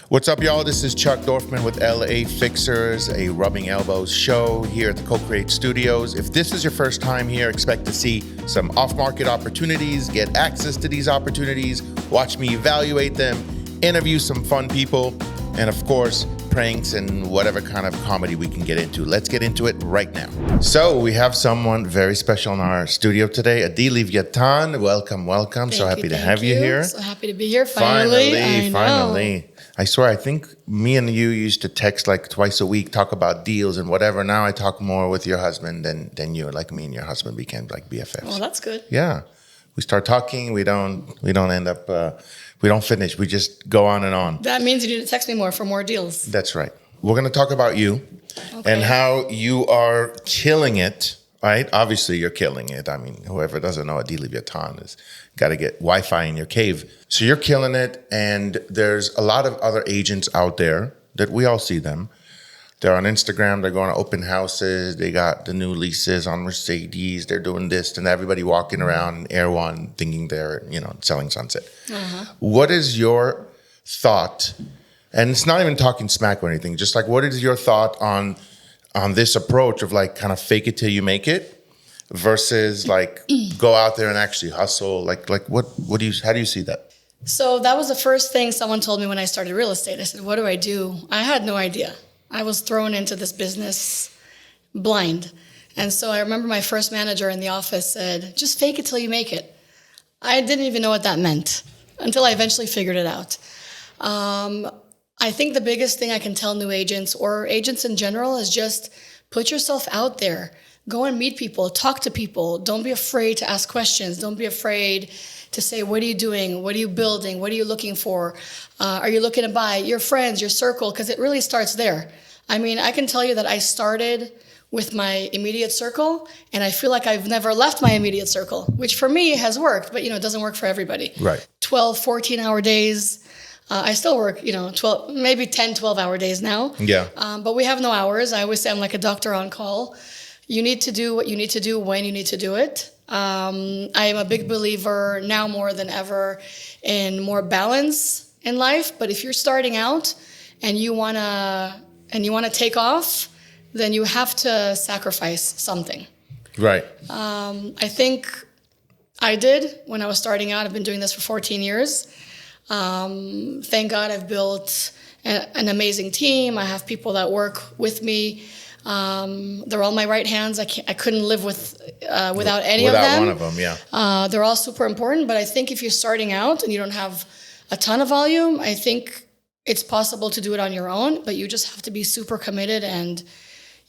What's up, y'all? This is Chuck Dorfman with LA Fixers, a Rubbing Elbows show here at the Co-Create Studios. If this is your first time here, expect to see some off-market opportunities, get access to these opportunities, watch me evaluate them, interview some fun people, and of course, pranks and whatever kind of comedy we can get into. Let's get into it right now. So we have someone very special in our studio today, Adi Livyatan. Welcome. So happy to have you here. So happy to be here finally. Finally. I swear, I think me and you used to text like twice a week, talk about deals and whatever. Now I talk more with your husband than you. Like me and your husband became like BFFs. Well, that's good. Yeah. We start talking, we don't end up, we don't finish. We just go on and on. That means you need to text me more for more deals. That's right. We're going to talk about you and how you are killing it, right? Obviously, you're killing it. I mean, whoever doesn't know, Adi Livyatan has got to get Wi-Fi in your cave. So you're killing it, and there's a lot of other agents out there that we all see them. They're on Instagram. They're going to open houses. They got the new leases on Mercedes. They're doing this, and everybody walking around in Air One thinking they're, selling Sunset. What is your thought? And it's not even talking smack or anything. Just like, what is your thought on this approach of like kind of fake it till you make it versus like go out there and actually hustle? Like what do you? How do you see that? So that was the first thing someone told me when I started real estate. I said, "What do I do?" I had no idea. I was thrown into this business blind. And so I remember my first manager in the office said, "Just fake it till you make it." I didn't even know what that meant until I eventually figured it out. I think the biggest thing I can tell new agents or agents in general is just put yourself out there. Go and meet people, talk to people. Don't be afraid to ask questions. Don't be afraid to say, what are you doing? What are you building? What are you looking for? Are you looking to buy? Your friends, your circle, because it really starts there. I mean, I can tell you that I started with my immediate circle, and I feel like I've never left my immediate circle, which for me has worked, but it doesn't work for everybody. Right. 12, 14-hour days. I still work, 12, maybe 10, 12-hour days now. Yeah. But we have no hours. I always say I'm like a doctor on call. You need to do what you need to do when you need to do it. I am a big believer now more than ever in more balance in life. But if you're starting out and you wanna take off, then you have to sacrifice something. Right. I think I did when I was starting out. I've been doing this for 14 years. Thank God I've built an amazing team. I have people that work with me. They're all my right hands. I couldn't live without any of them. Without one of them, yeah. They're all super important. But I think if you're starting out and you don't have a ton of volume, I think it's possible to do it on your own. But you just have to be super committed and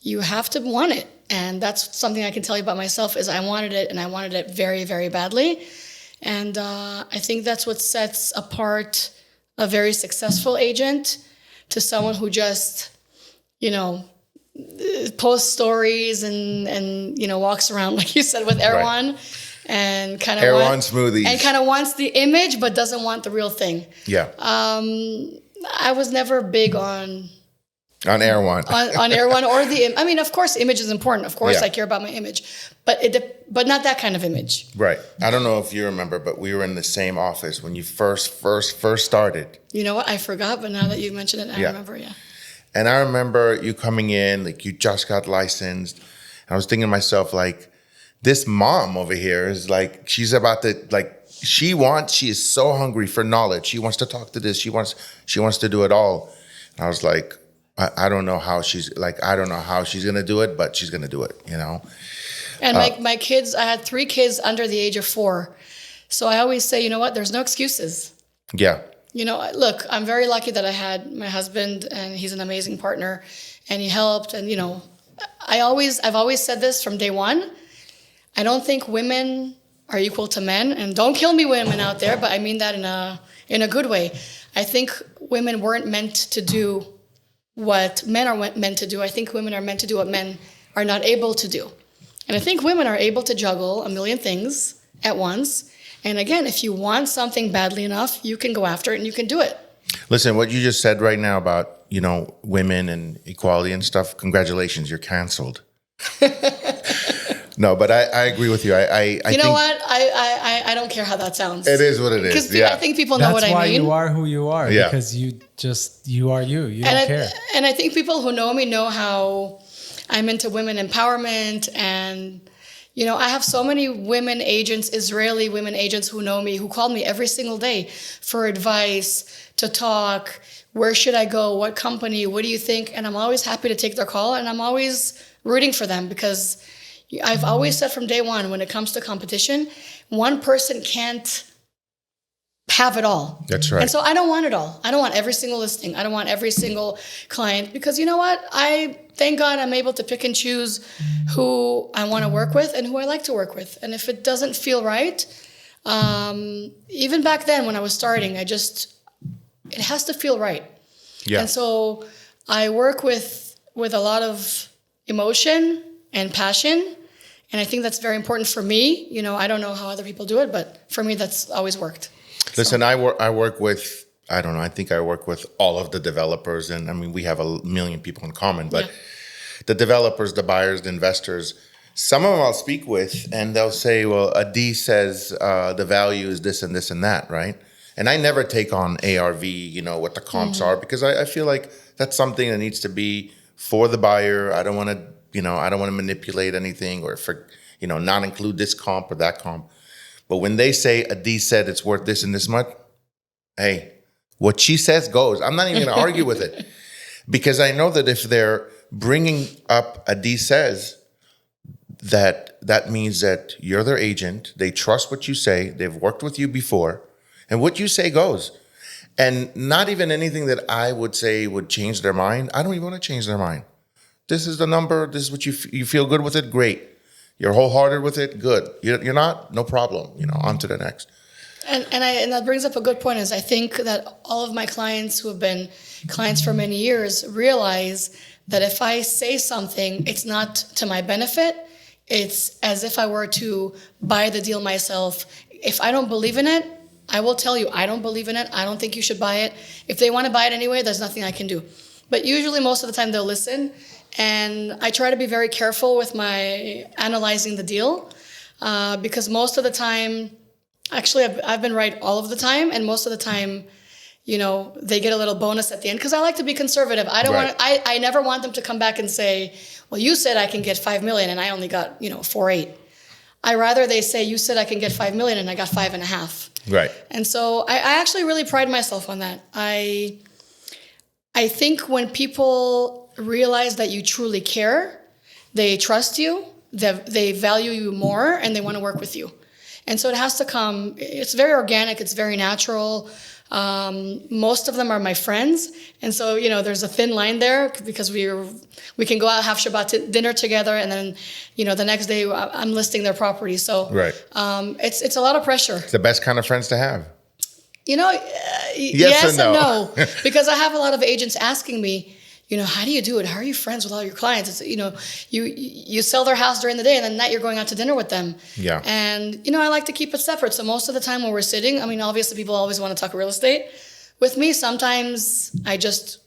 you have to want it. And that's something I can tell you about myself is I wanted it, and I wanted it very, very badly. And I think that's what sets apart a very successful agent to someone who just, posts stories and walks around, like you said, with Erwan and kind of Erwan smoothies. And kind of wants the image but doesn't want the real thing. Yeah. I was never big on Erwan. on Erwan or of course, image is important. Of course, I care about my image, but not that kind of image. Right. I don't know if you remember, but we were in the same office when you first started. You know what? I forgot, but now that you mentioned it, I remember. Yeah. And I remember you coming in, like you just got licensed. And I was thinking to myself, like, this mom over here is like, she's about to, like, she is so hungry for knowledge. She wants to talk to this. She wants to do it all. And I was like, I don't know how she's going to do it, but she's going to do it, And my kids, I had 3 kids under the age of 4. So I always say, you know what? There's no excuses. Yeah. Look, I'm very lucky that I had my husband, and he's an amazing partner, and he helped. And, I've always said this from day one. I don't think women are equal to men, and don't kill me, women out there, but I mean that in a good way. I think women weren't meant to do what men are meant to do. I think women are meant to do what men are not able to do. And I think women are able to juggle a million things at once. And again, if you want something badly enough, you can go after it and you can do it. Listen, what you just said right now about, women and equality and stuff, congratulations, you're canceled. No, but I agree with you. I you know what? I I don't care how that sounds. It is what it is. Because Yeah. I think people know That's what I why mean. you are who you are. Yeah. Because you are you. You don't care. And I think people who know me know how I'm into women empowerment. And, I have so many women agents, Israeli women agents who know me, who call me every single day for advice, to talk. Where should I go? What company? What do you think? And I'm always happy to take their call. And I'm always rooting for them, because I've always said from day one, when it comes to competition, one person can't have it all. That's right. And so I don't want it all. I don't want every single listing. I don't want every single client, because you know what? Thank God I'm able to pick and choose who I want to work with and who I like to work with. And if it doesn't feel right, even back then when I was starting, it has to feel right. Yeah. And so I work with a lot of emotion and passion. And I think that's very important for me. I don't know how other people do it, but for me, that's always worked. Listen, I work with, I don't know, I think I work with all of the developers. And I mean, we have a million people in common, but the developers, the buyers, the investors, some of them I'll speak with and they'll say, well, Adi says the value is this and this and that, right? And I never take on ARV, what the comps are, because I feel like that's something that needs to be for the buyer. I don't want to manipulate anything or not include this comp or that comp. But when they say Adi said it's worth this and this much, hey, what she says goes. I'm not even going to argue with it, because I know that if they're bringing up Adi says, that means that you're their agent. They trust what you say. They've worked with you before, and what you say goes. And not even anything that I would say would change their mind. I don't even want to change their mind. This is the number. This is what you feel good with it. Great. You're wholehearted with it. Good. You're not. No problem. On to the next. And that brings up a good point. Is I think that all of my clients who have been clients for many years realize that if I say something, it's not to my benefit. It's as if I were to buy the deal myself. If I don't believe in it, I will tell you, I don't believe in it. I don't think you should buy it. If they want to buy it anyway, there's nothing I can do. But usually most of the time they'll listen. And I try to be very careful with my analyzing the deal, because most of the time, actually I've been right all of the time. And most of the time, they get a little bonus at the end, because I like to be conservative. I never want them to come back and say, well, you said I can get 5 million and I only got, 4.8. I rather they say, you said I can get 5 million and I got 5.5. Right. And so I actually really pride myself on that. I think when people realize that you truly care, they trust you, they value you more, and they want to work with you. And so it has to come, it's very organic, it's very natural. Most of them are my friends. And so, there's a thin line there, because we can go out, have Shabbat dinner together, and then, the next day I'm listing their property. So right. It's a lot of pressure. It's the best kind of friends to have. Yes and no. Because I have a lot of agents asking me, how do you do it? How are you friends with all your clients? It's, you sell their house during the day, and then at night you're going out to dinner with them. Yeah. And, I like to keep it separate. So most of the time when we're sitting, obviously people always want to talk real estate with me. Sometimes I just,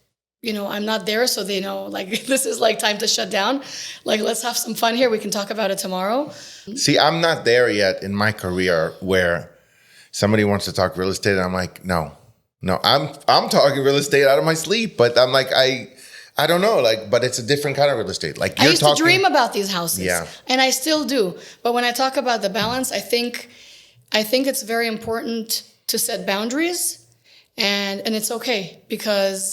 I'm not there. So they know, this is time to shut down. Let's have some fun here. We can talk about it tomorrow. See, I'm not there yet in my career where somebody wants to talk real estate, and I'm like, no, I'm talking real estate out of my sleep. But I'm like, I don't know, but it's a different kind of real estate. I used to dream about these houses, yeah, and I still do. But when I talk about the balance, I think it's very important to set boundaries, and it's okay,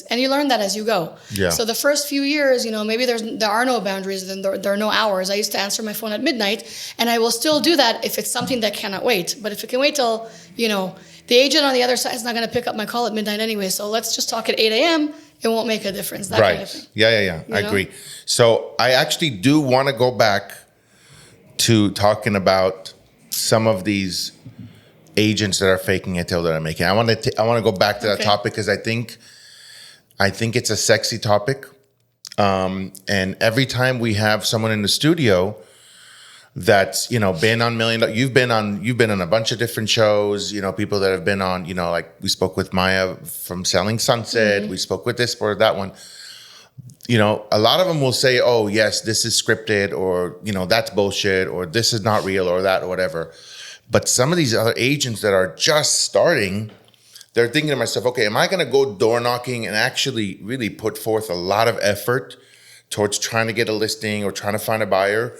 and you learn that as you go. Yeah. So the first few years, maybe there are no boundaries, then there are no hours. I used to answer my phone at midnight, and I will still do that if it's something that cannot wait. But if it can wait till, the agent on the other side is not going to pick up my call at midnight anyway. So let's just talk at 8 a.m. It won't make a difference. That right. kind of thing. Yeah. I agree. So I actually do want to go back to talking about some of these agents that are faking it till they're making. I want to go back to that topic, because I think it's a sexy topic. And every time we have someone in the studio that's, been on you've been on a bunch of different shows, people that have been on, we spoke with Maya from Selling Sunset. Mm-hmm. We spoke with this or that one. A lot of them will say, oh yes, this is scripted, or, that's bullshit, or this is not real, or that, or whatever. But some of these other agents that are just starting, they're thinking to myself, okay, am I going to go door knocking and actually really put forth a lot of effort towards trying to get a listing or trying to find a buyer?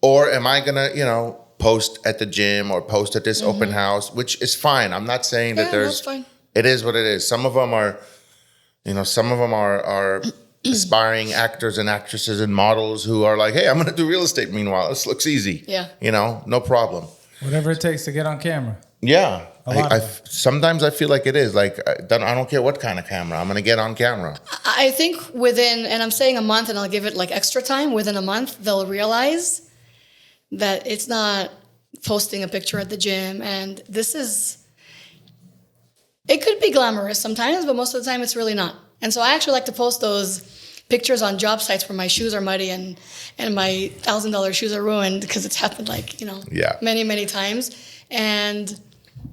Or am I going to, post at the gym or post at this open house, which is fine. I'm not saying that that's fine. It is what it is. Some of them are, are aspiring actors and actresses and models who are like, hey, I'm going to do real estate. Meanwhile, this looks easy. Yeah. No problem. Whatever it takes to get on camera. Yeah. I sometimes I feel like it is. Like, I don't care what kind of camera. I'm going to get on camera. I think within, and I'm saying a month, and I'll give it like extra time, within a month, they'll realize that it's not posting a picture at the gym. And it could be glamorous sometimes, but most of the time it's really not. And so I actually like to post those pictures on job sites where my shoes are muddy and my $1,000 shoes are ruined, because it's happened many, many times. And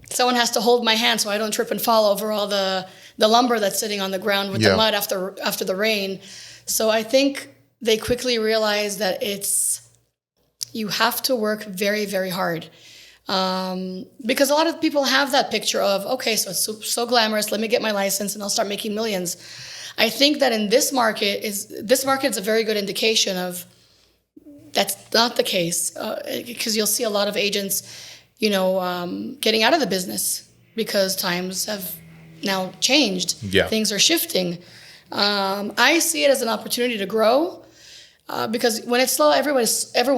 someone has to hold my hand so I don't trip and fall over all the lumber that's sitting on the ground with the mud after the rain. So I think they quickly realize that you have to work very, very hard. Because a lot of people have that picture of, okay, so it's so glamorous, let me get my license and I'll start making millions. I think that in this market is a very good indication of that's not the case, because you'll see a lot of agents, getting out of the business because times have now changed. Yeah. Things are shifting. I see it as an opportunity to grow, because when it's slow, everyone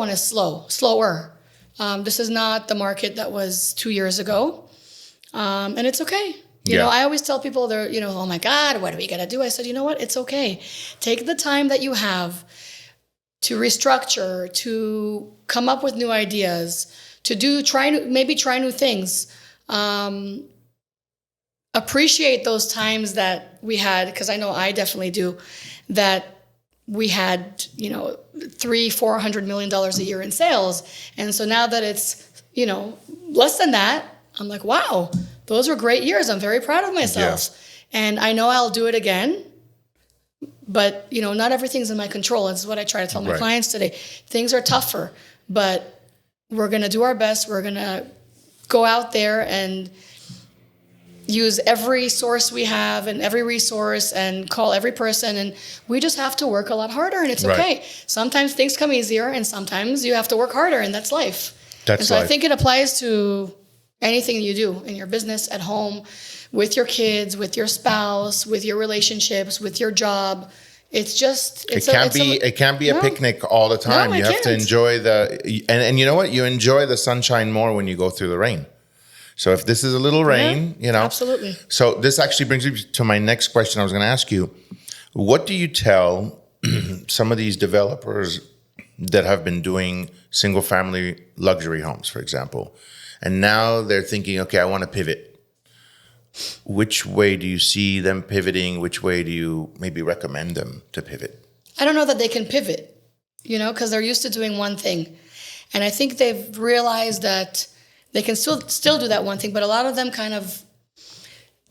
is slower. This is not the market that was 2 years ago, and it's okay. I always tell people they're, oh my God, what are we gonna do? I said, you know what? It's okay. Take the time that you have to restructure, to come up with new ideas, to try new things. Appreciate those times that we had, because I know I definitely do, that we had, $300-400 million a year in sales. And so now that it's, less than that, I'm like, wow, those were great years. I'm very proud of myself. Yeah. And I know I'll do it again. But, not everything's in my control. This is what I try to tell my clients today. Things are tougher, but we're going to do our best. We're going to go out there and use every source we have and every resource and call every person. And we just have to work a lot harder, and it's okay. Sometimes things come easier and sometimes you have to work harder, and that's life. So I think it applies to anything you do in your business, at home, with your kids, with your spouse, with your relationships, with your job. It can't be a picnic all the time. You have to enjoy and you know what? You enjoy the sunshine more when you go through the rain. So if this is a little rain, Absolutely. So this actually brings me to my next question I was going to ask you. What do you tell some of these developers that have been doing single family luxury homes, for example, and now they're thinking, okay, I want to pivot? Which way do you see them pivoting? Which way do you maybe recommend them to pivot? I don't know that they can pivot, because they're used to doing one thing. And I think they've realized that they can still do that one thing, but a lot of them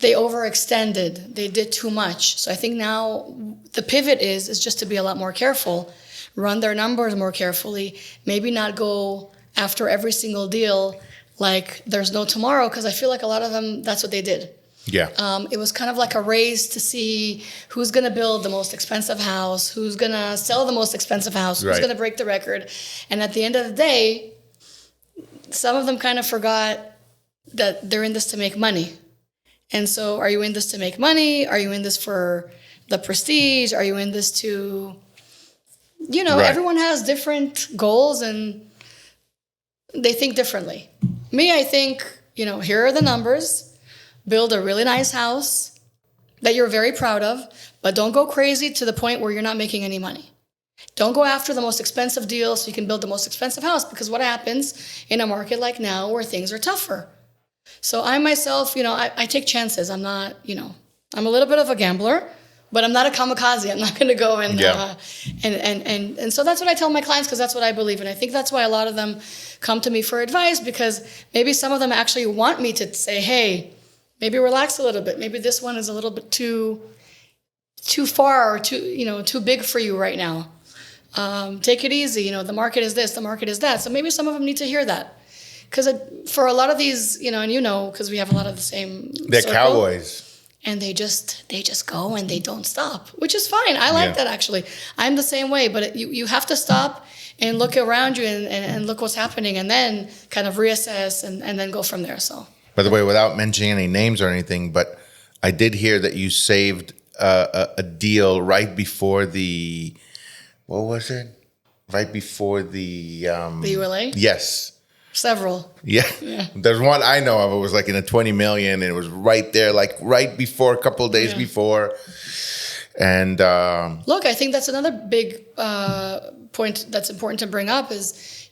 they overextended. They did too much. So I think now the pivot is just to be a lot more careful, run their numbers more carefully, maybe not go after every single deal like there's no tomorrow, because I feel like a lot of them, that's what they did. Yeah. It was kind of like a race to see who's going to build the most expensive house, who's going to sell the most expensive house, who's going to break the record. And at the end of the day, some of them kind of forgot that they're in this to make money. And so, are you in this to make money? Are you in this for the prestige? Are you in this to, everyone has different goals and they think differently. Me, I think, here are the numbers. Build a really nice house that you're very proud of, but don't go crazy to the point where you're not making any money. Don't go after the most expensive deal so you can build the most expensive house, because what happens in a market like now where things are tougher? So I myself, I take chances. I'm not, I'm a little bit of a gambler, but I'm not a kamikaze. I'm not going to go and so that's what I tell my clients, because that's what I believe in. I think that's why a lot of them come to me for advice, because maybe some of them actually want me to say, hey, maybe relax a little bit. Maybe this one is a little bit too far or too big for you right now. Take it easy. The market is this, the market is that. So maybe some of them need to hear that, because for a lot of these, and because we have a lot of the same. They're circle, cowboys. and they just go and they don't stop, which is fine. I like that actually. I'm the same way, but you have to stop and look around you and look what's happening, and then kind of reassess and then go from there. So. By the way, without mentioning any names or anything, but I did hear that you saved a deal right before the, what was it? Right before the ULA? Yes. Several. Yeah. There's one I know of. It was like in a 20 million, and it was right there, like right before, a couple of days before. And look, I think that's another big point that's important to bring up is,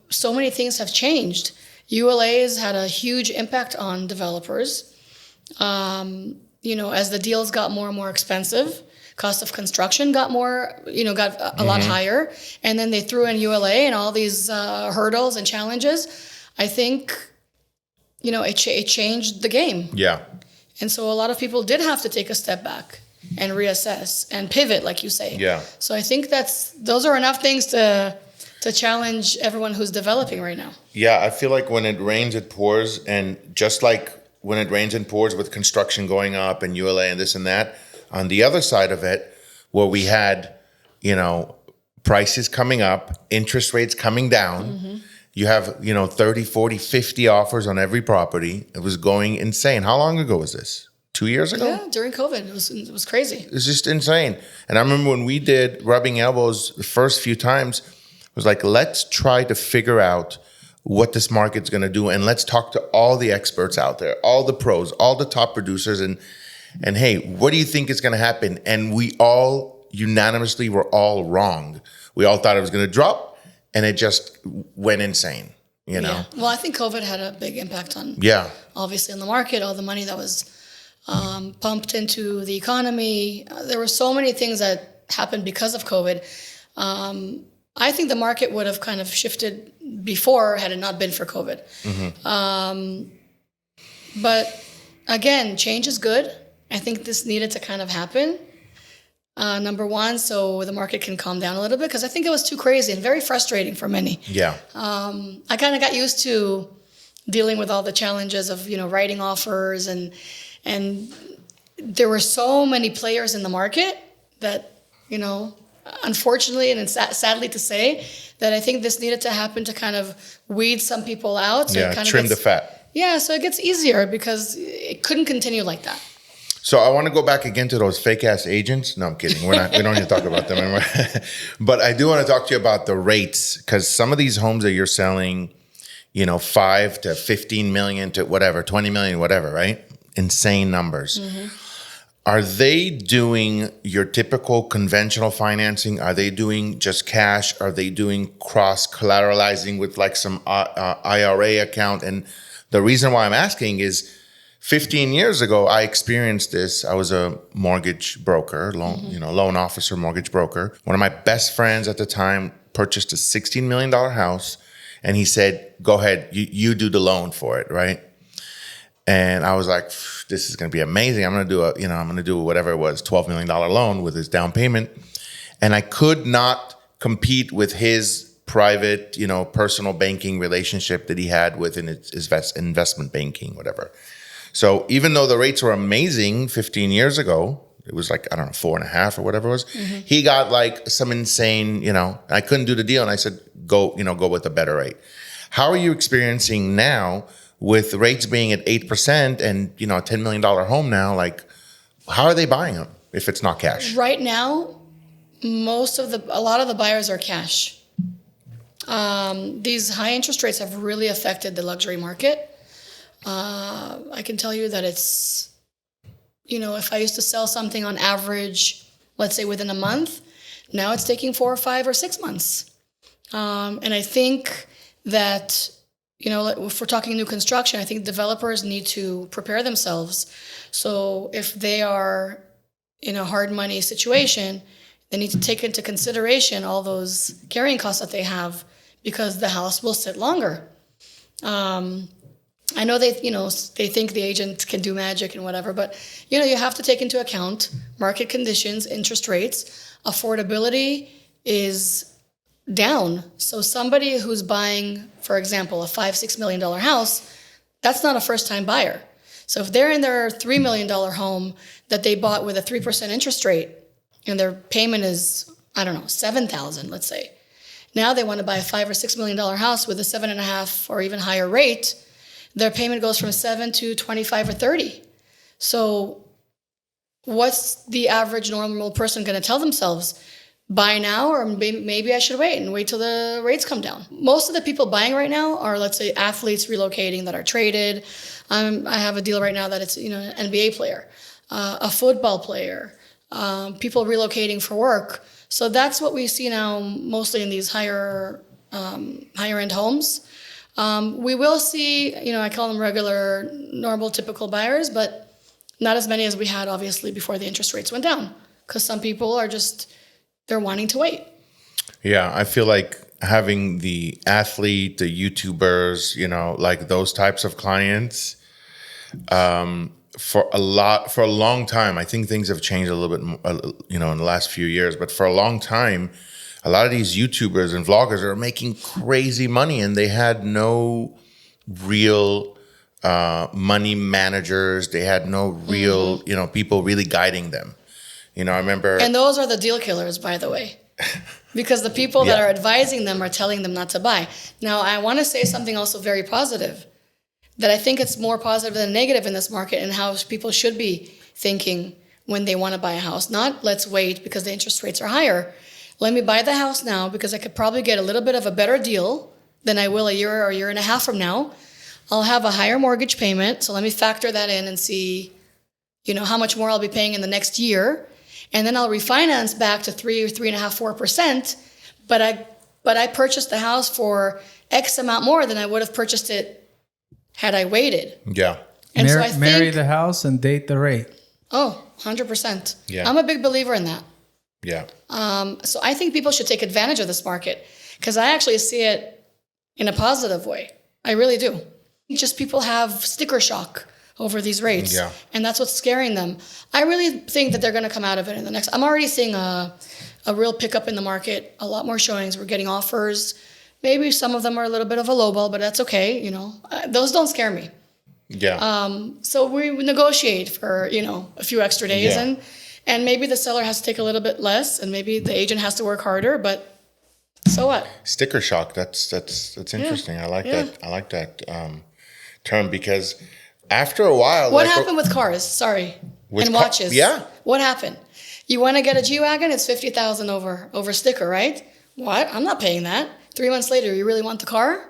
so many things have changed. ULA has had a huge impact on developers. As the deals got more and more expensive, cost of construction got a lot higher. And then they threw in ULA and all these hurdles and challenges. I think, it changed the game. yeah. And so a lot of people did have to take a step back and reassess and pivot, like you say. Yeah. So I think those are enough things to challenge everyone who's developing right now. Yeah, I feel like when it rains, it pours. And just like when it rains and pours with construction going up and ULA and this and that, on the other side of it, where we had, prices coming up, interest rates coming down, you have, 30, 40, 50 offers on every property. It was going insane. How long ago was this? 2 years ago? Yeah, during COVID. It was crazy. It's just insane. And I remember when we did Rubbing Elbows the first few times, it was like, let's try to figure out what this market's going to do. And let's talk to all the experts out there, all the pros, all the top producers. And hey, what do you think is going to happen? And we all unanimously were all wrong. We all thought it was going to drop, and it just went insane, Yeah. Well, I think COVID had a big impact on, obviously, on the market, all the money that was pumped into the economy. There were so many things that happened because of COVID. I think the market would have kind of shifted before had it not been for COVID. But again, change is good. I think this needed to kind of happen. Number one, so the market can calm down a little bit, because I think it was too crazy and very frustrating for many. Yeah. I kind of got used to dealing with all the challenges of, writing offers, and there were so many players in the market that, unfortunately, and it's sadly to say, that I think this needed to happen to kind of weed some people out. So it kind trim of the fat. Yeah, so it gets easier, because it couldn't continue like that. So I want to go back again to those fake ass agents. No, I'm kidding. We don't need to talk about them anymore. But I do want to talk to you about the rates, because some of these homes that you're selling, 5 to 15 million to whatever, 20 million, whatever, right? Insane numbers. Are they doing your typical conventional financing? Are they doing just cash? Are they doing cross collateralizing with like some IRA account? And the reason why I'm asking is 15 years ago, I experienced this. I was a mortgage broker, loan officer, mortgage broker. One of my best friends at the time purchased a $16 million house, and he said, go ahead, you do the loan for it, right? And I was like, this is going to be amazing. I'm going to do whatever it was, $12 million loan with his down payment. And I could not compete with his private, personal banking relationship that he had within his investment banking, whatever. So even though the rates were amazing 15 years ago, it was like, 4.5 or whatever it was. He got like some insane, I couldn't do the deal. And I said, go with a better rate. How are you experiencing now with rates being at 8% and, a $10 million home now? Like, how are they buying them if it's not cash? Right now, a lot of the buyers are cash. These high interest rates have really affected the luxury market. I can tell you that it's, if I used to sell something on average, let's say within a month, now it's taking 4 or 5 or 6 months. And I think that, if we're talking new construction, I think developers need to prepare themselves. So if they are in a hard money situation, they need to take into consideration all those carrying costs that they have, because the house will sit longer. I know they think the agent can do magic and whatever, but, you have to take into account market conditions, interest rates. Affordability is down. So somebody who's buying, for example, a $5-6 million house, that's not a first-time buyer. So if they're in their $3 million home that they bought with a 3% interest rate and their payment is, I don't know, $7,000, let's say. Now they want to buy a $5 or $6 million house with a 7.5 or even higher rate. Their payment goes from 7 to 25 or 30. So what's the average normal person going to tell themselves? Buy now, or maybe I should wait and wait till the rates come down. Most of the people buying right now are, let's say, athletes relocating that are traded. I have a deal right now that it's an NBA player, a football player, people relocating for work. So that's what we see now, mostly in these higher end homes. We will see, I call them regular, normal, typical buyers, but not as many as we had, obviously, before the interest rates went down, because some people are they're wanting to wait. Yeah, I feel like having the athlete, the YouTubers, like those types of clients, for a long time, I think things have changed a little bit, in the last few years. But for a long time, a lot of these YouTubers and vloggers are making crazy money, and they had no real money managers. They had no real, people really guiding them. I remember. And those are the deal killers, by the way, because the people that are advising them are telling them not to buy. Now, I want to say something also very positive, that I think it's more positive than negative in this market, and how people should be thinking when they want to buy a house. Not let's wait because the interest rates are higher. Let me buy the house now because I could probably get a little bit of a better deal than I will a year or a year and a half from now. I'll have a higher mortgage payment, so let me factor that in and see, how much more I'll be paying in the next year. And then I'll refinance back to 3 or 3.5%, 4%. But I purchased the house for X amount more than I would have purchased it had I waited. Yeah. And so marry the house and date the rate. Oh, 100%. Yeah. I'm a big believer in that. Yeah. So I think people should take advantage of this market, because I actually see it in a positive way. I really do. Just people have sticker shock over these rates. Yeah. And that's what's scaring them. I really think that they're going to come out of it in the next. I'm already seeing a real pickup in the market, a lot more showings. We're getting offers. Maybe some of them are a little bit of a lowball, but that's okay. Those don't scare me. Yeah. So we negotiate for, a few extra days, and maybe the seller has to take a little bit less, and maybe the agent has to work harder, but so what? Sticker shock. That's interesting. I like that. I like that term, because after a while, what happened with cars? Sorry, and watches. Yeah. What happened? You want to get a G-Wagon? It's $50,000 over sticker, right? What? I'm not paying that. 3 months later, you really want the car?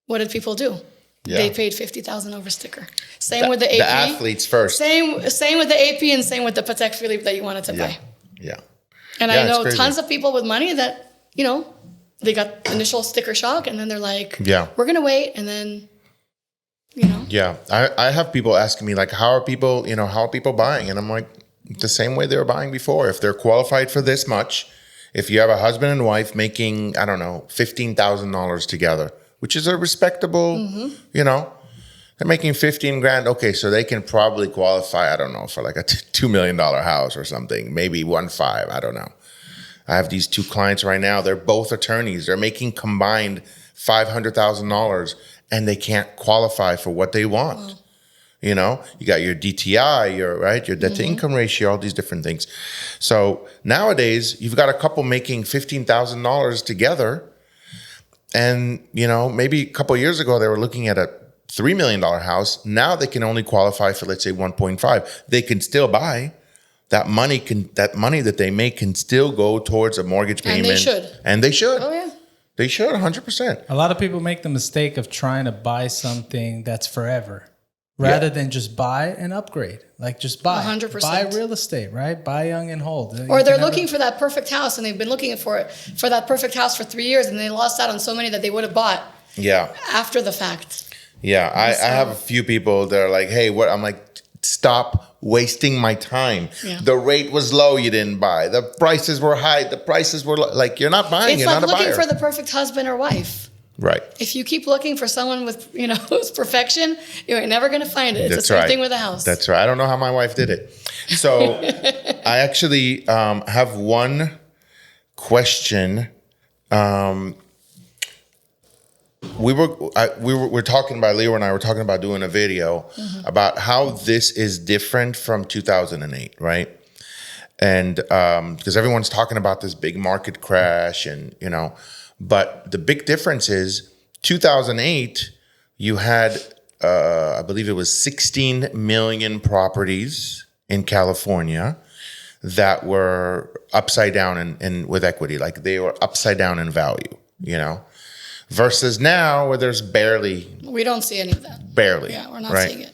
What did people do? Yeah. They paid $50,000 over sticker. Same with the AP. The athletes first. Same with the AP, and same with the Patek Philippe that you wanted to buy. Yeah. And I know tons of people with money that, they got initial sticker shock, and then they're like, we're going to wait, and then, Yeah. I have people asking me, like, how are people buying? And I'm like, the same way they were buying before. If they're qualified for this much, if you have a husband and wife making, I don't know, $15,000 together, which is a respectable, they're making $15,000. Okay, so they can probably qualify, I don't know, for like a $2 million house or something, maybe 1.5, I don't know. I have these two clients right now. They're both attorneys. They're making combined $500,000, and they can't qualify for what they want. Wow. You got your DTI, your debt to income ratio, all these different things. So nowadays, you've got a couple making $15,000 together. And, maybe a couple of years ago, they were looking at a $3 million house. Now they can only qualify for, let's say, 1.5. They can still buy. That money that they make can still go towards a mortgage payment. And they should. Oh, yeah. They should, 100%. A lot of people make the mistake of trying to buy something that's forever, rather than just buy and upgrade. Like, just buy. 100%. Buy real estate, right? Buy young and hold. Or they're looking for that perfect house, and they've been looking for that perfect house for 3 years, and they lost out on so many that they would have bought after the fact. Yeah, I have a few people that are like, hey, what? I'm like, stop wasting my time. Yeah. The rate was low, you didn't buy. The prices were high, the prices were like, you're not buying, you're not a buyer. It's like looking for the perfect husband or wife. Right. If you keep looking for someone with, who's perfection, you ain't never going to find it. It's the same thing with a house. That's right. I don't know how my wife did it. So I actually have one question we're talking about, Leo and I were talking about doing a video about how this is different from 2008, right? And because everyone's talking about this big market crash, and but the big difference is 2008, you had I believe it was 16 million properties in California that were upside down in with equity, like they were upside down in value, versus now where there's barely. We don't see any of that. Barely. Yeah, we're not seeing it.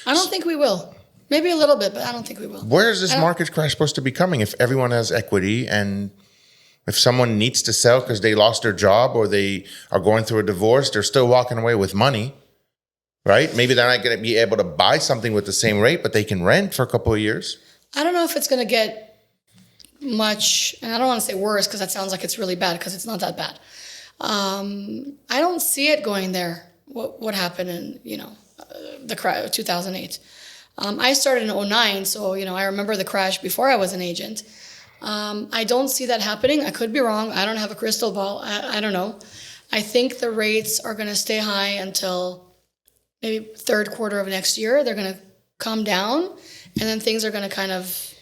I don't think we will. Maybe a little bit, but I don't think we will. Where is this market crash supposed to be coming if everyone has equity, and if someone needs to sell because they lost their job or they are going through a divorce, they're still walking away with money, right? Maybe they're not going to be able to buy something with the same rate, but they can rent for a couple of years. I don't know if it's going to get much, and I don't want to say worse because that sounds like it's really bad, because it's not that bad. I don't see it going there. What happened in the crash 2008. I started in 2009, so I remember the crash before I was an agent. I don't see that happening. I could be wrong. I don't have a crystal ball. I don't know. I think the rates are going to stay high until maybe third quarter of next year. They're going to come down, and then things are going to kind of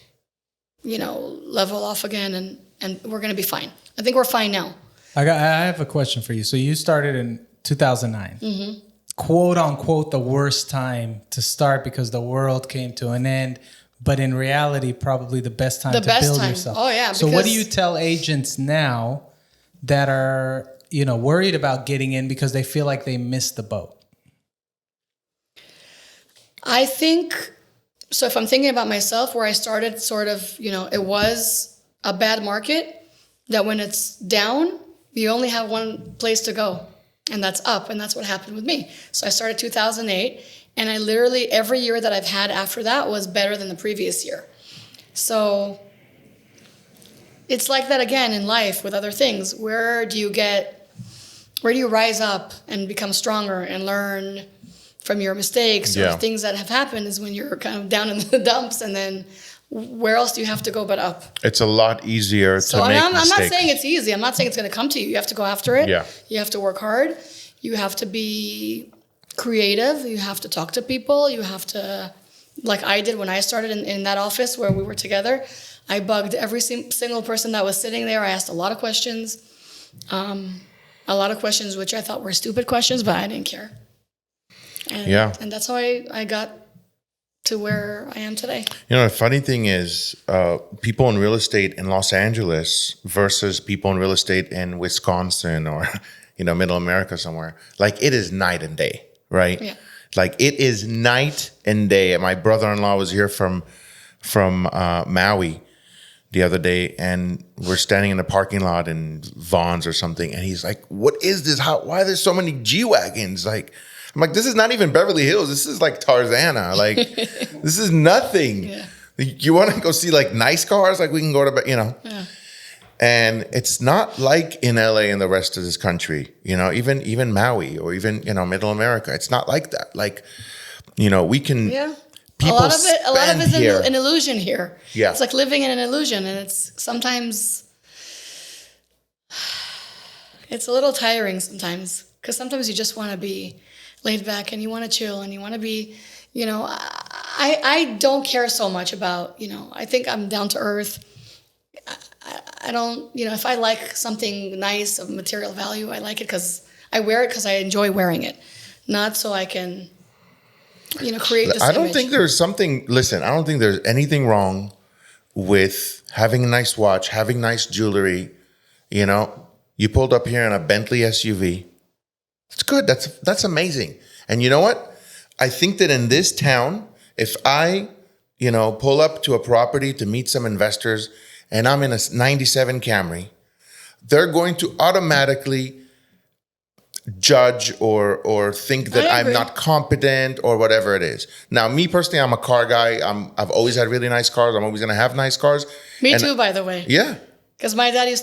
level off again, and we're going to be fine. I think we're fine now. I have a question for you. So you started in 2009. Quote unquote the worst time to start because the world came to an end, but in reality probably the best time to build yourself. Oh yeah. So what do you tell agents now that are worried about getting in because they feel like they missed the boat? I think so. If I'm thinking about myself, where I started, sort of, it was a bad market, that when it's down, you only have one place to go, and that's up. And that's what happened with me. So I started 2008, and I literally, every year that I've had after that was better than the previous year. So it's like that again in life with other things. Where do you rise up and become stronger and learn from your mistakes or things that have happened, is when you're kind of down in the dumps, and then where else do you have to go but up? It's a lot easier to make mistakes. I'm not saying it's easy. I'm not saying it's going to come to you. You have to go after it. Yeah. You have to work hard. You have to be creative. You have to talk to people. You have to, like I did when I started in that office where we were together, I bugged every single person that was sitting there. I asked a lot of questions. Which I thought were stupid questions, but I didn't care. And that's how I got to where I am today. The funny thing is, people in real estate in Los Angeles versus people in real estate in Wisconsin or, middle America somewhere, like it is night and day, right? Yeah. Like it is night and day. And my brother-in-law was here from Maui the other day, and we're standing in the parking lot in Vaughn's or something, and he's like, "What is this? Why are there so many G-Wagons?" Like, I'm like, this is not even Beverly Hills. This is like Tarzana. Like, this is nothing. Yeah. You want to go see like nice cars? Like we can go to, Yeah. And it's not like in LA and the rest of this country, even Maui or even, middle America. It's not like that. Like, we can. Yeah. People a lot of it is here. An illusion here. Yeah. It's like living in an illusion, and it's sometimes it's a little tiring sometimes, because sometimes you just want to be laid back and you want to chill and you want to be, I don't care so much about, I think I'm down to earth. I don't, if I like something nice of material value, I like it because I wear it because I enjoy wearing it, not so I can, create this I don't image. think there's something, listen, I don't think there's anything wrong with having a nice watch, having nice jewelry. You pulled up here in a Bentley SUV. It's good. That's amazing. And you know what? I think that in this town, if I, pull up to a property to meet some investors and I'm in a 97 Camry, they're going to automatically judge or think that I'm not competent or whatever it is. Now, me personally, I'm a car guy. I've always had really nice cars. I'm always going to have nice cars. Me too, by the way. Yeah. Because my dad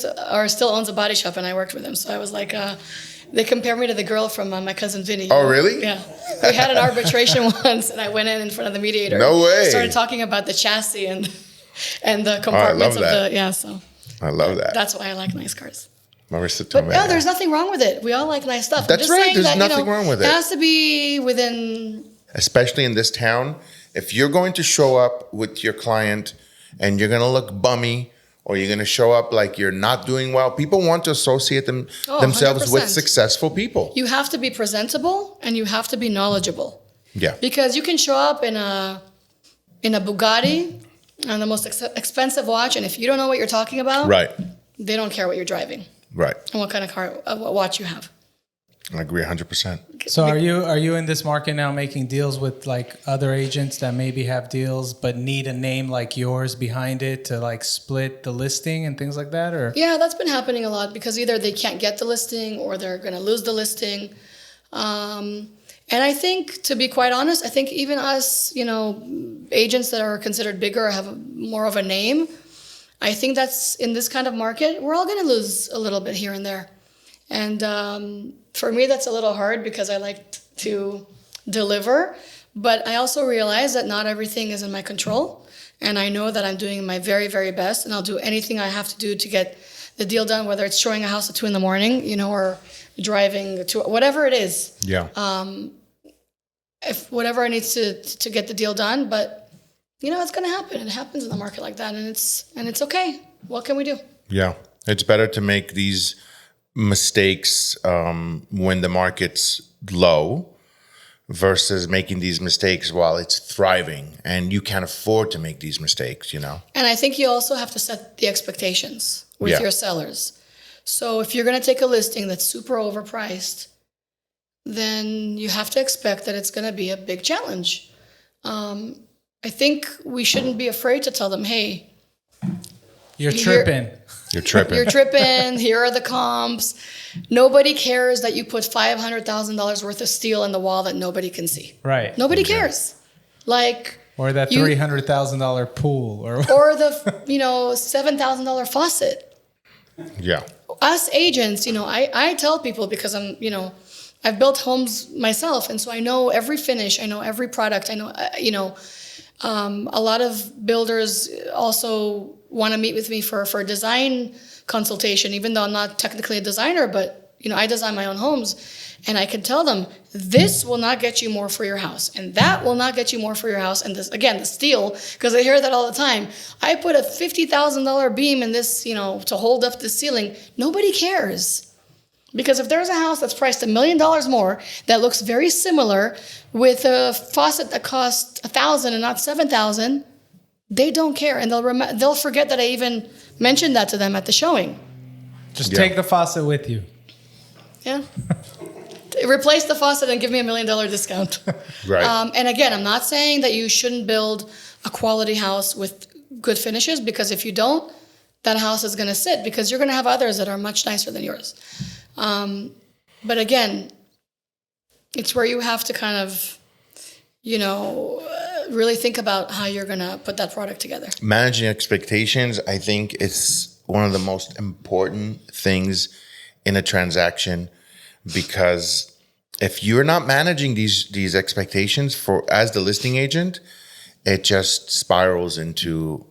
still owns a body shop, and I worked with him. So I was like, they compare me to the girl from my cousin Vinny. Oh, really? Yeah. We had an arbitration once, and I went in front of the mediator. No way. Started talking about the chassis and the compartments of the, so. I love that. That's why I like nice cars. Marissa But told me. no, there's nothing wrong with it. We all like nice stuff. I'm That's just right. saying There's that, nothing wrong with it. It has to be within. Especially in this town, if you're going to show up with your client and you're going to look bummy, or you're going to show up like you're not doing well, people want to associate themselves with 100%. successful people. You have to be presentable and you have to be knowledgeable. Yeah. Because you can show up in a Bugatti on the most expensive watch, and if you don't know what you're talking about, Right. they don't care what you're driving Right. and what kind of car, what watch you have. I agree 100%. So are you in this market now making deals with like other agents that maybe have deals but need a name like yours behind it to like split the listing and things like that? Or Yeah, that's been happening a lot because either they can't get the listing or they're going to lose the listing. And I think, to be quite honest, I think even us, agents that are considered bigger or have more of a name, I think that's in this kind of market, we're all going to lose a little bit here and there. And for me, that's a little hard because I like to deliver. But I also realize that not everything is in my control. And I know that I'm doing my very, very best. And I'll do anything I have to do to get the deal done, whether it's showing a house at 2 a.m, or driving to whatever it is. Yeah. If whatever I need to get the deal done. But, it's going to happen. It happens in the market like that. And it's okay. What can we do? Yeah. It's better to make these mistakes when the market's low versus making these mistakes while it's thriving, and you can't afford to make these mistakes, And I think you also have to set the expectations with your sellers. So if you're going to take a listing that's super overpriced, then you have to expect that it's going to be a big challenge. I think we shouldn't be afraid to tell them, hey, you're tripping. You're tripping. You're tripping. Here are the comps. Nobody cares that you put $500,000 worth of steel in the wall that nobody can see. Right. Nobody cares. Or that $300,000 pool or the $7,000 faucet. Yeah. Us agents, I tell people because I've built homes myself, and so I know every finish, I know every product, I know, a lot of builders also want to meet with me for a design consultation, even though I'm not technically a designer, but I design my own homes, and I can tell them this will not get you more for your house, and that will not get you more for your house, and this, again, the steel, because I hear that all the time. I put a $50,000 beam in this, to hold up the ceiling. Nobody cares. Because if there's a house that's priced $1 million more that looks very similar with a faucet that costs $1,000 and not $7,000, they don't care, and they'll forget that I even mentioned that to them at the showing. Just take the faucet with you. Yeah. Replace the faucet and give me $1 million discount. Right. And again, I'm not saying that you shouldn't build a quality house with good finishes, because if you don't, that house is going to sit because you're going to have others that are much nicer than yours. But again, it's where you have to kind of, really think about how you're going to put that product together. Managing expectations, I think, is one of the most important things in a transaction, because if you're not managing these expectations as the listing agent, it just spirals into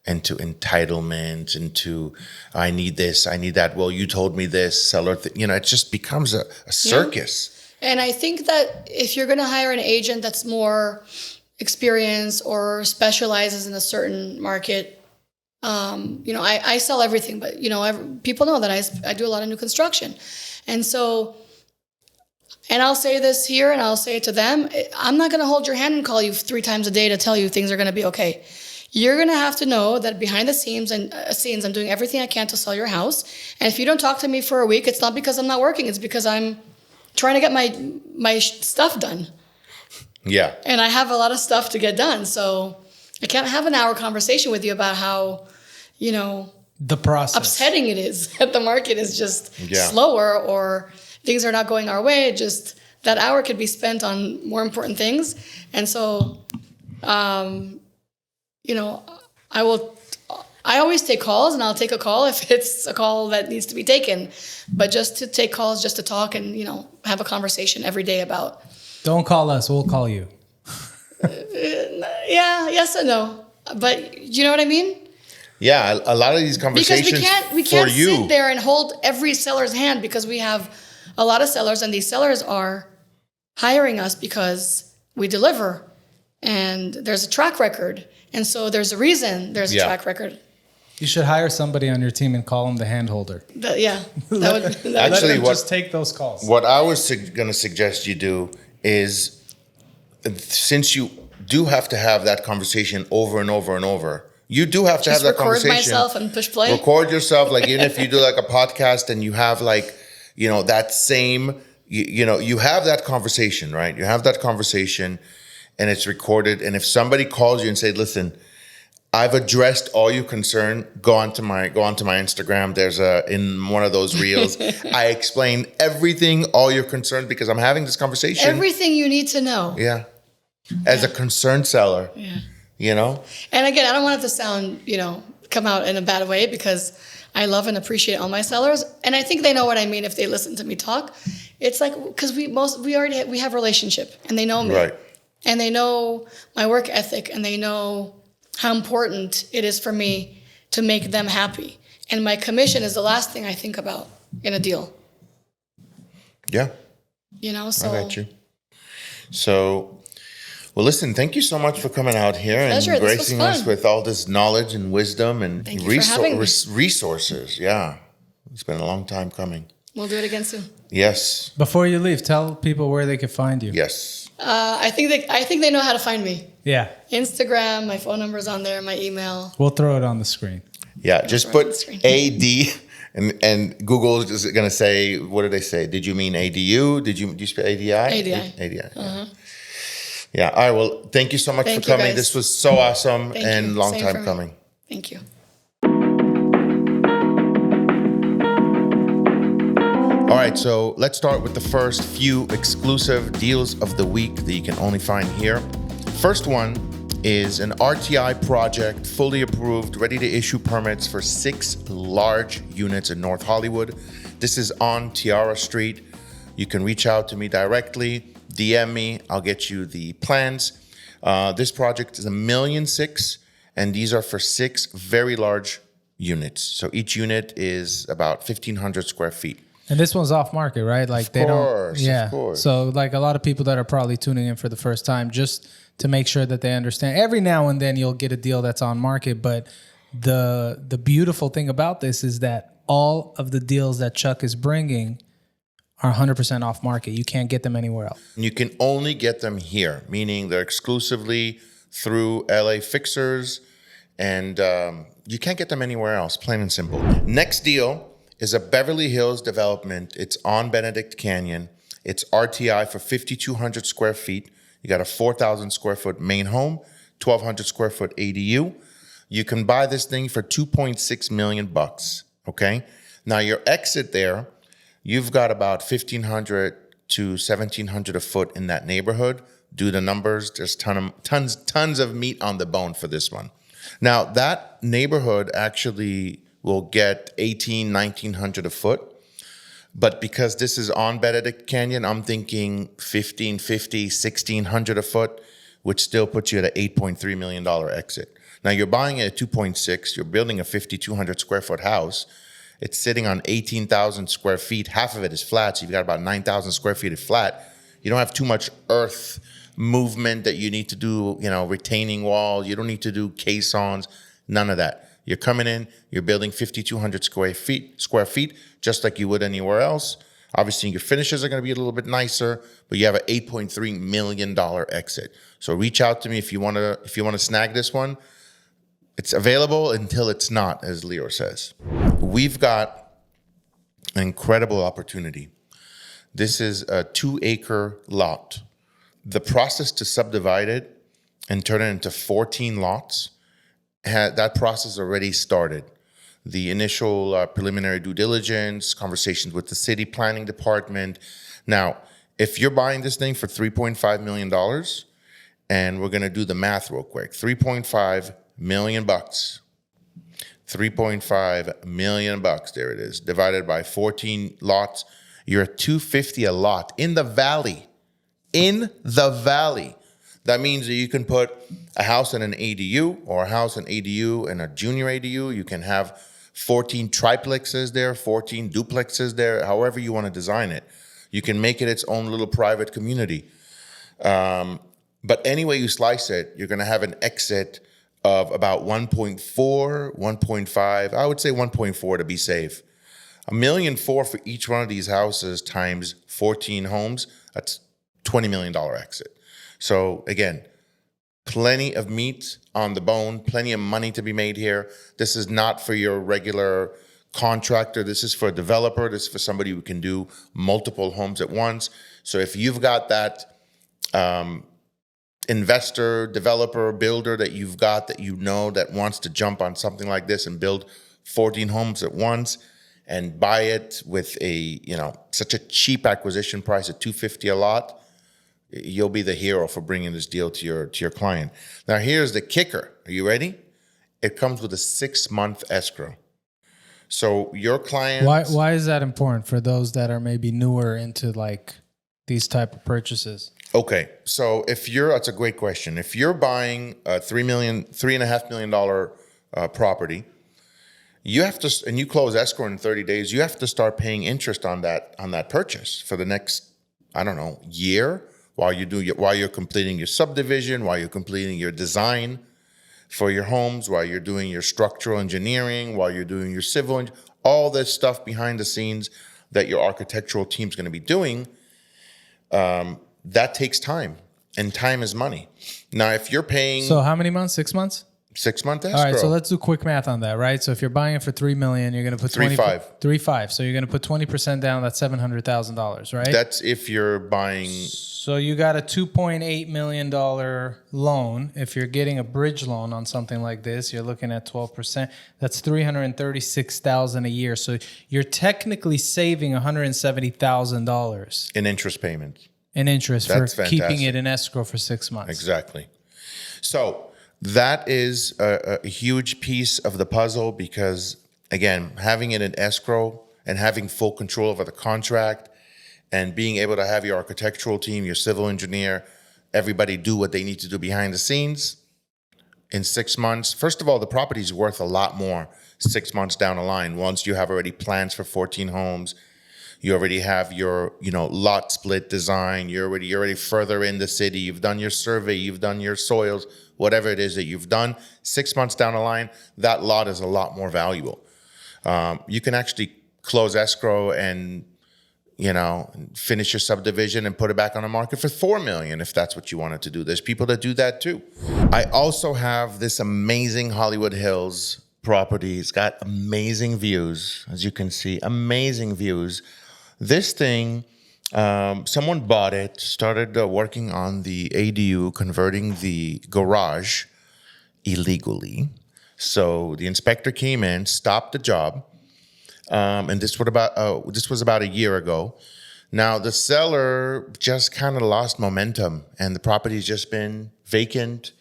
entitlement, into I need this, I need that. Well, you told me this, seller. It just becomes a circus. Yeah. And I think that if you're going to hire an agent that's more experienced or specializes in a certain market, I sell everything, but people know that I do a lot of new construction, and so. And I'll say this here, and I'll say it to them. I'm not going to hold your hand and call you 3 times a day to tell you things are going to be okay. You're going to have to know that behind the scenes, I'm doing everything I can to sell your house. And if you don't talk to me for a week, it's not because I'm not working. It's because I'm trying to get my stuff done. Yeah. And I have a lot of stuff to get done. So I can't have an hour conversation with you about how, the process, upsetting it is that the market is just slower or things are not going our way. Just that hour could be spent on more important things. And so, I always take calls, and I'll take a call if it's a call that needs to be taken. But just to take calls, just to talk and, have a conversation every day about. Don't call us, we'll call you. Yeah, yes and no. But you know what I mean? Yeah, a lot of these Because conversations we for can't you. sit there and hold every seller's hand, because we have a lot of sellers, and these sellers are hiring us because we deliver and there's a track record. And so there's a reason there's a track record. You should hire somebody on your team and call them the hand holder. That would Actually, Let them just take those calls. What I was going to suggest you do is, since you do have to have that conversation over and over and over, you do have to just have that record conversation. myself and push play. Record yourself, like even if you do like a podcast and you have like, that same, you have that conversation, right? You have that conversation and it's recorded. And if somebody calls you and say, listen, I've addressed all your concern. Go onto my Instagram. There's in one of those reels, I explain everything, all your concerns, because I'm having this conversation. Everything you need to know. Yeah. As a concerned seller. Yeah. And again, I don't want it to sound, come out in a bad way, because I love and appreciate all my sellers, and I think they know what I mean if they listen to me talk. It's like, because we have relationship, and they know me, right? And they know my work ethic, and they know how important it is for me to make them happy. And my commission is the last thing I think about in a deal. Yeah. So. I got you. So, well, listen, thank you so much for coming out here Pleasure. and gracing us with all this knowledge and wisdom and resources. Yeah. It's been a long time coming. We'll do it again soon. Yes. Before you leave, tell people where they can find you. Yes. I think they know how to find me. Yeah. Instagram, my phone number's on there, my email. We'll throw it on the screen. Yeah, just put AD and Google is going to say, what did they say? Did you mean ADU? Did you spell ADI? ADI. ADI. Yeah. All right. Well, thank you so much for coming. Guys. This was so awesome and long time coming. Thank you. All right, so let's start with the first few exclusive deals of the week that you can only find here. First one is an RTI project, fully approved, ready to issue permits for 6 large units in North Hollywood. This is on Tiara Street. You can reach out to me directly, DM me, I'll get you the plans. This project is $1.6 million, and these are for 6 very large units. So each unit is about 1,500 square feet. And this one's off market, right? Like Of course. So like a lot of people that are probably tuning in for the first time, just to make sure that they understand. Every now and then you'll get a deal that's on market, but the beautiful thing about this is that all of the deals that Chuck is bringing are 100% off market. You can't get them anywhere else. You can only get them here, meaning they're exclusively through LA Fixers, and you can't get them anywhere else, plain and simple. Next deal is a Beverly Hills development. It's on Benedict Canyon. It's RTI for 5,200 square feet. You got a 4,000 square foot main home, 1,200 square foot ADU. You can buy this thing for $2.6 million, okay? Now your exit there, you've got about 1,500 to 1,700 a foot in that neighborhood. Do the numbers. There's tons of meat on the bone for this one. Now that neighborhood actually will get 1,900 a foot. But because this is on Benedict Canyon, I'm thinking 1,550, 1,600 a foot, which still puts you at an $8.3 million exit. Now you're buying it at 2.6, you're building a 5,200 square foot house. It's sitting on 18,000 square feet. Half of it is flat, so you've got about 9,000 square feet of flat. You don't have too much earth movement that you need to do, retaining walls. You don't need to do caissons, none of that. You're coming in, you're building 5,200 square feet, just like you would anywhere else. Obviously, your finishes are going to be a little bit nicer, but you have an $8.3 million exit. So reach out to me if you want to snag this one. It's available until it's not, as Leo says. We've got an incredible opportunity. This is a 2-acre lot. The process to subdivide it and turn it into 14 lots, that process already started. The initial preliminary due diligence, conversations with the city planning department. Now, if you're buying this thing for $3.5 million, and we're going to do the math real quick, $3.5 million, $3.5 million, there it is, divided by 14 lots, you're at $250 a lot in the valley. In the valley. That means that you can put a house in an ADU or a house in ADU and a junior ADU. You can have 14 triplexes there, 14 duplexes there, however you want to design it. You can make it its own little private community. But any way you slice it, you're going to have an exit of about 1.4, 1.5. I would say 1.4 to be safe. $1.4 million for each one of these houses times 14 homes. That's $20 million exit. So again, plenty of meat on the bone, plenty of money to be made here. This is not for your regular contractor. This is for a developer. This is for somebody who can do multiple homes at once. So if you've got that investor, developer, builder that you've got that you know that wants to jump on something like this and build 14 homes at once and buy it with a, such a cheap acquisition price at $250 a lot, you'll be the hero for bringing this deal to your client. Now, here's the kicker. Are you ready? It comes with a 6-month escrow. So your client... Why is that important for those that are maybe newer into like these type of purchases? Okay, so that's a great question. If you're buying a $3.5 million property, you have to, and you close escrow in 30 days, you have to start paying interest on that purchase for the next, year, while you're completing your subdivision, while you're completing your design for your homes, while you're doing your structural engineering, while you're doing your civil, all this stuff behind the scenes that your architectural team's going to be doing. That takes time, and time is money. Now, if you're paying... So how many months? 6 months? 6-month escrow. All right, so let's do quick math on that, right? So if you're buying it for $3 million, you're going to put 3.5. So you're going to put 20% down. That's $700,000, right? That's if you're buying... So you got a $2.8 million loan. If you're getting a bridge loan on something like this, you're looking at 12%. That's $336,000 a year. So you're technically saving $170,000 in interest payments. In interest That's for fantastic. keeping it in escrow for 6 months. Exactly. So that is a huge piece of the puzzle because, again, having it in escrow and having full control over the contract and being able to have your architectural team, your civil engineer, everybody do what they need to do behind the scenes in 6 months. First of all, the property is worth a lot more 6 months down the line. Once you have already plans for 14 homes, you already have your, lot split design. You're already further in the city. You've done your survey. You've done your soils, whatever it is that you've done. 6 months down the line, that lot is a lot more valuable. You can actually close escrow and, finish your subdivision and put it back on the market for $4 million if that's what you wanted to do. There's people that do that too. I also have this amazing Hollywood Hills property. It's got amazing views, as you can see, amazing views. This thing, someone bought it, started working on the ADU, converting the garage illegally. So the inspector came in, stopped the job, and this was about a year ago. Now the seller just kind of lost momentum, and the property's just been vacant.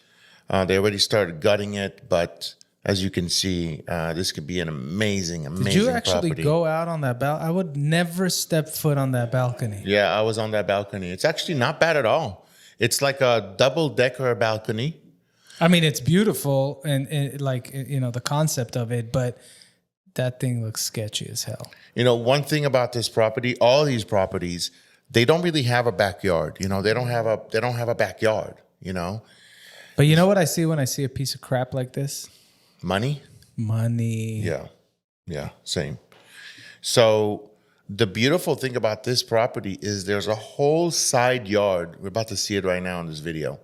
They already started gutting it, but as you can see, this could be an amazing property. Did you actually go out on that balcony? I would never step foot on that balcony. Yeah, I was on that balcony. It's actually not bad at all. It's like a double-decker balcony. I mean, it's beautiful and the concept of it, but that thing looks sketchy as hell. One thing about this property, all these properties, they don't really have a backyard. They don't have a backyard. But you know what I see when I see a piece of crap like this? Money. Yeah, same. So the beautiful thing about this property is there's a whole side yard. We're about to see it right now in this video.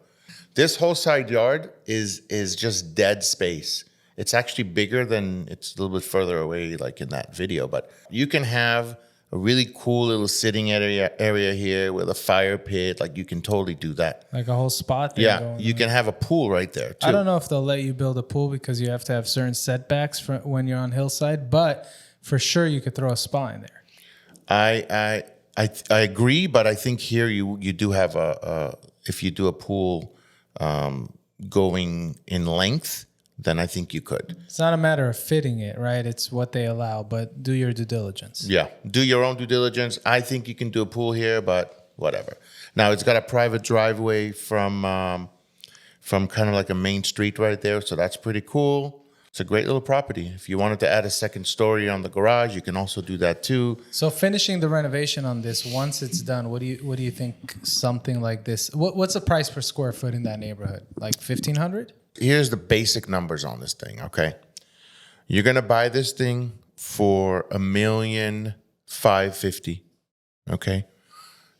This whole side yard is just dead space. It's actually bigger than, it's a little bit further away like in that video, but you can have a really cool little sitting area here with a fire pit. Like you can totally do that. Like a whole spot there. Yeah, you can have a pool right there too. I don't know if they'll let you build a pool because you have to have certain setbacks when you're on hillside, but for sure you could throw a spa in there. I agree, but I think here you do have if you do a pool going in length, then I think you could. It's not a matter of fitting it, right? It's what they allow, but do your due diligence. Yeah, do your own due diligence. I think you can do a pool here, but whatever. Now it's got a private driveway from kind of like a main street right there, so that's pretty cool. It's a great little property. If you wanted to add a second story on the garage, you can also do that too. So finishing the renovation on this, once it's done, what do you think something like this? What's the price per square foot in that neighborhood? Like 1,500? Here's the basic numbers on this thing, okay? You're gonna buy this thing for $1,550,000, okay?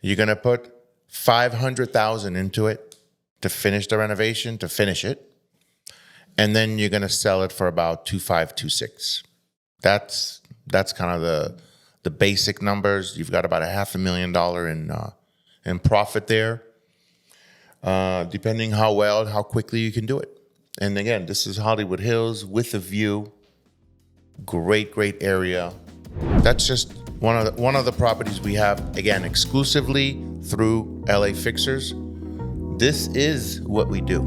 You're gonna put $500,000 into it to finish the renovation, to finish it. And then you're gonna sell it for about $2,500, $2,600. That's kind of the basic numbers. You've got about $500,000 in profit there, depending how well and how quickly you can do it. And again, this is Hollywood Hills with a view. Great area. That's just one of the properties we have, again, exclusively through LA Fixers. This is what we do.